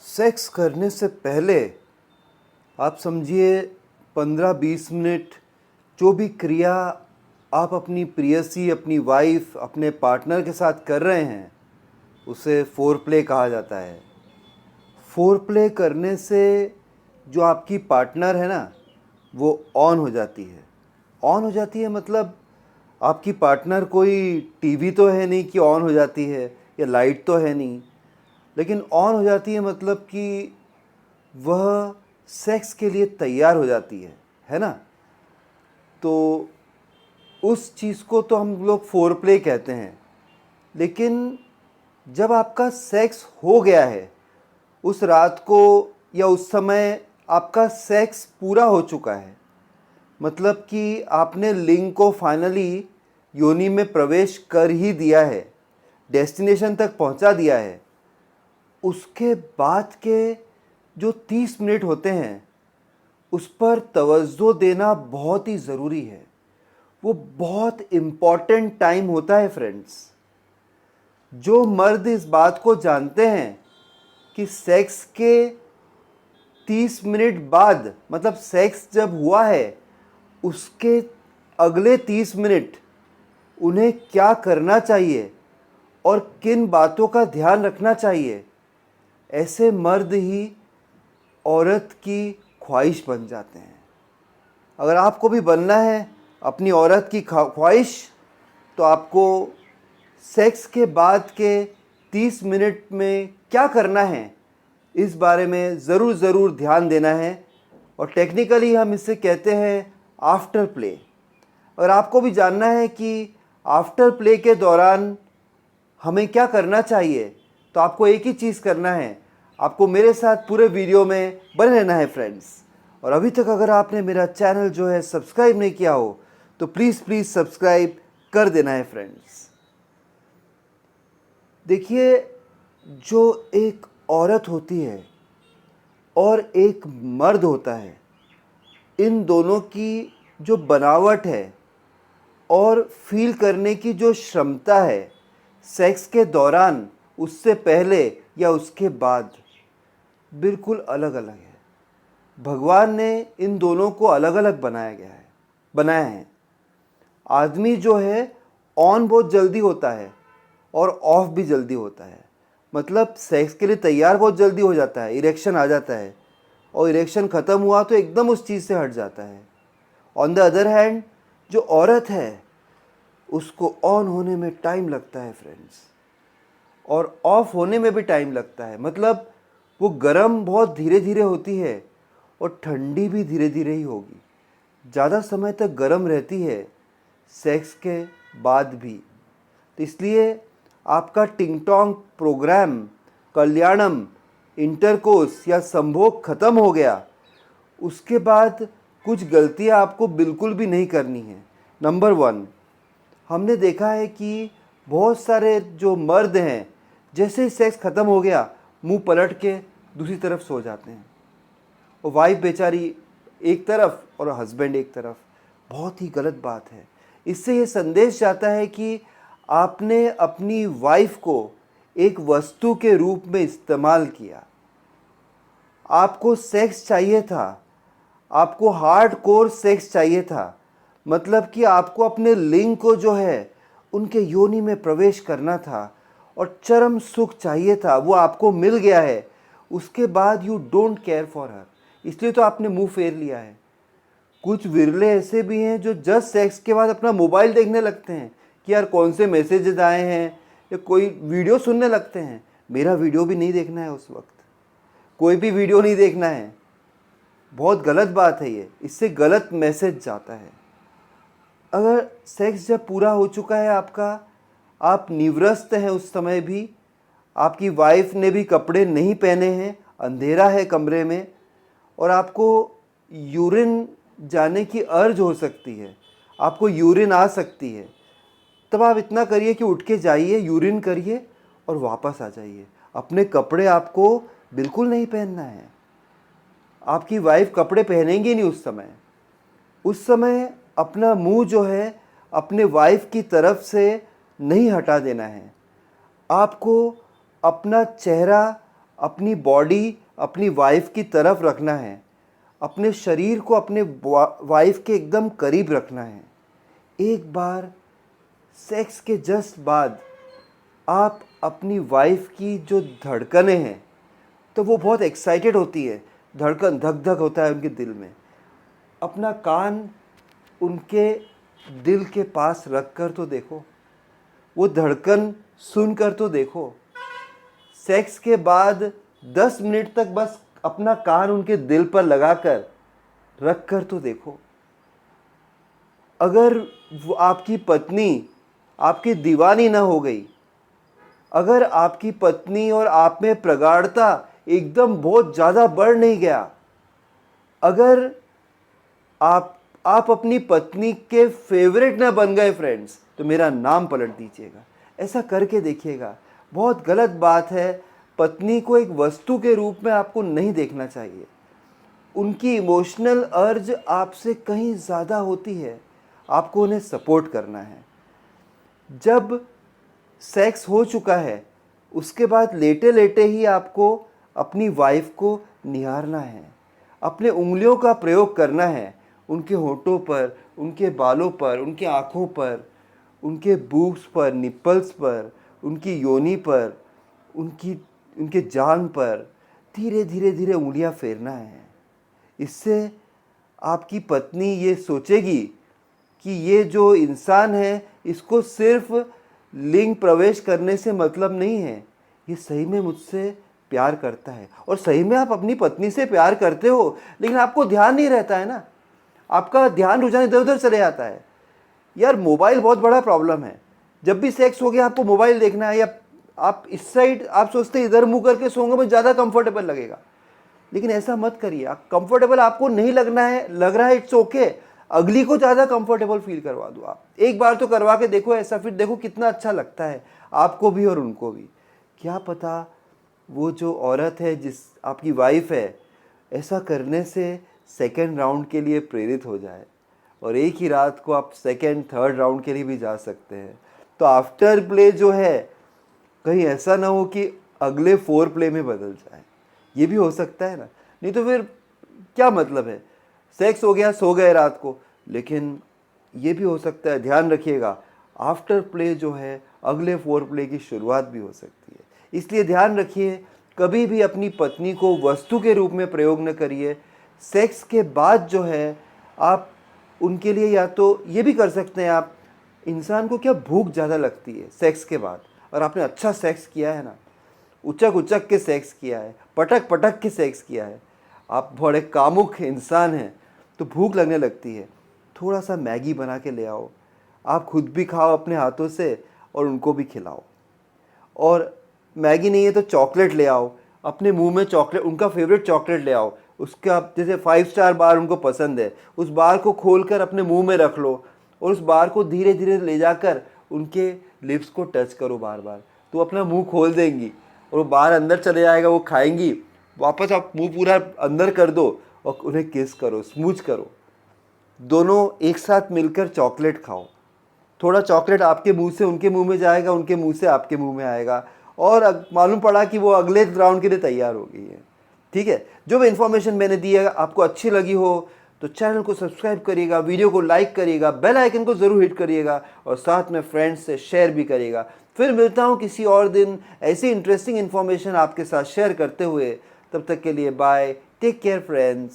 Sex करने से पहले आप समझिए 15-20 मिनट जो भी क्रिया आप अपनी प्रेयसी, अपनी वाइफ, अपने पार्टनर के साथ कर रहे हैं उसे फोरप्ले कहा जाता है। फोरप्ले करने से जो आपकी पार्टनर है ना वो ऑन हो जाती है। ऑन हो जाती है मतलब आपकी पार्टनर कोई टीवी तो है नहीं कि ऑन हो जाती है, या लाइट तो है नहीं, लेकिन ऑन हो जाती है मतलब कि वह सेक्स के लिए तैयार हो जाती है ना। तो उस चीज़ को तो हम लोग फोरप्ले कहते हैं। लेकिन जब आपका सेक्स हो गया है, उस रात को या उस समय आपका सेक्स पूरा हो चुका है, मतलब कि आपने लिंग को फाइनली योनि में प्रवेश कर ही दिया है, डेस्टिनेशन तक पहुंचा दिया है, उसके बाद के जो 30 मिनट होते हैं उस पर तवज्जो देना बहुत ही ज़रूरी है। वो बहुत इम्पॉर्टेंट टाइम होता है फ्रेंड्स। जो मर्द इस बात को जानते हैं कि सेक्स के 30 मिनट बाद, मतलब सेक्स जब हुआ है उसके अगले 30 मिनट उन्हें क्या करना चाहिए और किन बातों का ध्यान रखना चाहिए, ऐसे मर्द ही औरत की ख्वाहिश बन जाते हैं। अगर आपको भी बनना है अपनी औरत की ख्वाहिश, तो आपको सेक्स के बाद के 30 मिनट में क्या करना है इस बारे में ज़रूर ध्यान देना है। और टेक्निकली हम इसे कहते हैं आफ्टर प्ले। अगर आपको भी जानना है कि आफ्टर प्ले के दौरान हमें क्या करना चाहिए, तो आपको एक ही चीज़ करना है, आपको मेरे साथ पूरे वीडियो में बने रहना है फ्रेंड्स। और अभी तक अगर आपने मेरा चैनल जो है सब्सक्राइब नहीं किया हो तो प्लीज़ सब्सक्राइब कर देना है फ्रेंड्स। देखिए, जो एक औरत होती है और एक मर्द होता है, इन दोनों की जो बनावट है और फील करने की जो क्षमता है सेक्स के दौरान, उससे पहले या उसके बाद, बिल्कुल अलग अलग है। भगवान ने इन दोनों को अलग अलग बनाया है। आदमी जो है ऑन बहुत जल्दी होता है और ऑफ भी जल्दी होता है, मतलब सेक्स के लिए तैयार बहुत जल्दी हो जाता है, इरेक्शन आ जाता है, और इरेक्शन ख़त्म हुआ तो एकदम उस चीज़ से हट जाता है। ऑन द अदर हैंड जो औरत है उसको ऑन होने में टाइम लगता है फ्रेंड्स, और ऑफ होने में भी टाइम लगता है। मतलब वो गर्म बहुत धीरे धीरे होती है और ठंडी भी धीरे धीरे ही होगी। ज़्यादा समय तक गर्म रहती है सेक्स के बाद भी। तो इसलिए आपका टिंग टोंग प्रोग्राम, कल्याणम, इंटरकोर्स या संभोग ख़त्म हो गया, उसके बाद कुछ गलतियां आपको बिल्कुल भी नहीं करनी है। नंबर 1, हमने देखा है कि बहुत सारे जो मर्द हैं, जैसे ही सेक्स ख़त्म हो गया मुंह पलट के दूसरी तरफ सो जाते हैं, और वाइफ बेचारी एक तरफ और हस्बैंड एक तरफ। बहुत ही गलत बात है। इससे ये संदेश जाता है कि आपने अपनी वाइफ को एक वस्तु के रूप में इस्तेमाल किया। आपको सेक्स चाहिए था, आपको हार्ड कोर सेक्स चाहिए था, मतलब कि आपको अपने लिंग को जो है उनके योनि में प्रवेश करना था और चरम सुख चाहिए था, वो आपको मिल गया है। उसके बाद you don't care for her, इसलिए तो आपने मुंह फेर लिया है। कुछ विरले ऐसे भी हैं जो जस्ट सेक्स के बाद अपना मोबाइल देखने लगते हैं कि यार कौन से मैसेजेस आए हैं, या कोई वीडियो सुनने लगते हैं। मेरा वीडियो भी नहीं देखना है उस वक्त, कोई भी वीडियो नहीं देखना है। बहुत गलत बात है ये, इससे गलत मैसेज जाता है। अगर सेक्स जब पूरा हो चुका है आपका, आप निवृत्त हैं उस समय भी, आपकी वाइफ ने भी कपड़े नहीं पहने हैं, अंधेरा है कमरे में, और आपको यूरिन जाने की अर्ज हो सकती है, आपको यूरिन आ सकती है, तब आप इतना करिए कि उठ के जाइए, यूरिन करिए और वापस आ जाइए। अपने कपड़े आपको बिल्कुल नहीं पहनना है। आपकी वाइफ कपड़े पहनेंगी नहीं उस समय अपना मुंह जो है अपने वाइफ की तरफ से नहीं हटा देना है। आपको अपना चेहरा अपनी बॉडी अपनी वाइफ की तरफ रखना है, अपने शरीर को अपने वाइफ के एकदम करीब रखना है। एक बार सेक्स के जस्ट बाद आप अपनी वाइफ की जो धड़कनें हैं, तो वो बहुत एक्साइटेड होती है, धड़कन धक धक होता है उनके दिल में। अपना कान उनके दिल के पास रख कर तो देखो, वो धड़कन सुनकर तो देखो। सेक्स के बाद 10 मिनट तक बस अपना कान उनके दिल पर लगाकर रख कर तो देखो। अगर वो आपकी पत्नी आपकी दीवानी ना हो गई, अगर आपकी पत्नी और आप में प्रगाढ़ता एकदम बहुत ज़्यादा बढ़ नहीं गया, अगर आप अपनी पत्नी के फेवरेट ना बन गए फ्रेंड्स, तो मेरा नाम पलट दीजिएगा। ऐसा करके देखिएगा। बहुत गलत बात है, पत्नी को एक वस्तु के रूप में आपको नहीं देखना चाहिए। उनकी इमोशनल अर्ज आपसे कहीं ज़्यादा होती है, आपको उन्हें सपोर्ट करना है। जब सेक्स हो चुका है, उसके बाद लेटे लेटे ही आपको अपनी वाइफ को निहारना है, अपने उंगलियों का प्रयोग करना है, उनके होठों पर, उनके बालों पर, उनकी आँखों पर, उनके बूब्स पर, निपल्स पर, उनकी योनि पर, उनके जान पर धीरे धीरे धीरे उंगलियां फेरना है। इससे आपकी पत्नी ये सोचेगी कि ये जो इंसान है, इसको सिर्फ लिंग प्रवेश करने से मतलब नहीं है, ये सही में मुझसे प्यार करता है। और सही में आप अपनी पत्नी से प्यार करते हो, लेकिन आपको ध्यान नहीं रहता है ना, आपका ध्यान रुझान इधर उधर चले जाता है। यार मोबाइल बहुत बड़ा प्रॉब्लम है। जब भी सेक्स हो गया आपको मोबाइल देखना है, या आप इस साइड आप सोचते इधर मुंह करके सोओगे मुझे ज़्यादा कंफर्टेबल लगेगा, लेकिन ऐसा मत करिए। कंफर्टेबल आपको नहीं लग रहा है, इट्स ओके। अगली को ज़्यादा कंफर्टेबल फील करवा दो। आप एक बार तो करवा के देखो ऐसा, फिर देखो कितना अच्छा लगता है आपको भी और उनको भी। क्या पता वो जो औरत है, जिस आपकी वाइफ है, ऐसा करने से सेकेंड राउंड के लिए प्रेरित हो जाए, और एक ही रात को आप सेकेंड थर्ड राउंड के लिए भी जा सकते हैं। तो आफ्टर प्ले जो है, कहीं ऐसा ना हो कि अगले 4 प्ले में बदल जाए, ये भी हो सकता है ना। नहीं तो फिर क्या मतलब है, सेक्स हो गया सो गए रात को, लेकिन ये भी हो सकता है, ध्यान रखिएगा, आफ्टर प्ले जो है अगले 4 प्ले की शुरुआत भी हो सकती है। इसलिए ध्यान रखिए, कभी भी अपनी पत्नी को वस्तु के रूप में प्रयोग न करिए। सेक्स के बाद जो है आप उनके लिए, या तो ये भी कर सकते हैं आप, इंसान को क्या भूख ज़्यादा लगती है सेक्स के बाद, और आपने अच्छा सेक्स किया है ना, उचक उचक के सेक्स किया है, पटक पटक के सेक्स किया है, आप बड़े कामुक इंसान हैं, तो भूख लगने लगती है। थोड़ा सा मैगी बना के ले आओ, आप खुद भी खाओ अपने हाथों से और उनको भी खिलाओ। और मैगी नहीं है तो चॉकलेट ले आओ, अपने मुंह में चॉकलेट, उनका फेवरेट चॉकलेट ले आओ, उसका जैसे 5 स्टार बार उनको पसंद है, उस बार को खोलकर अपने मुंह में रख लो, और उस बार को धीरे धीरे ले जाकर उनके लिप्स को टच करो बार बार, तो अपना मुंह खोल देंगी और वो बाहर अंदर चले जाएगा, वो खाएंगी, वापस आप मुंह पूरा अंदर कर दो और उन्हें किस करो, स्मूच करो। दोनों एक साथ मिलकर चॉकलेट खाओ। थोड़ा चॉकलेट आपके मुंह से उनके मुंह में जाएगा, उनके मुंह से आपके मुंह में आएगा, और मालूम पड़ा कि वो अगले राउंड के लिए तैयार हो गई है। ठीक है, जो भी इन्फॉर्मेशन मैंने दी है आपको अच्छी लगी हो तो चैनल को सब्सक्राइब करिएगा, वीडियो को लाइक करिएगा, बेल आइकन को ज़रूर हिट करिएगा, और साथ में फ्रेंड्स से शेयर भी करिएगा। फिर मिलता हूँ किसी और दिन ऐसी इंटरेस्टिंग इन्फॉर्मेशन आपके साथ शेयर करते हुए। तब तक के लिए बाय, टेक केयर फ्रेंड्स।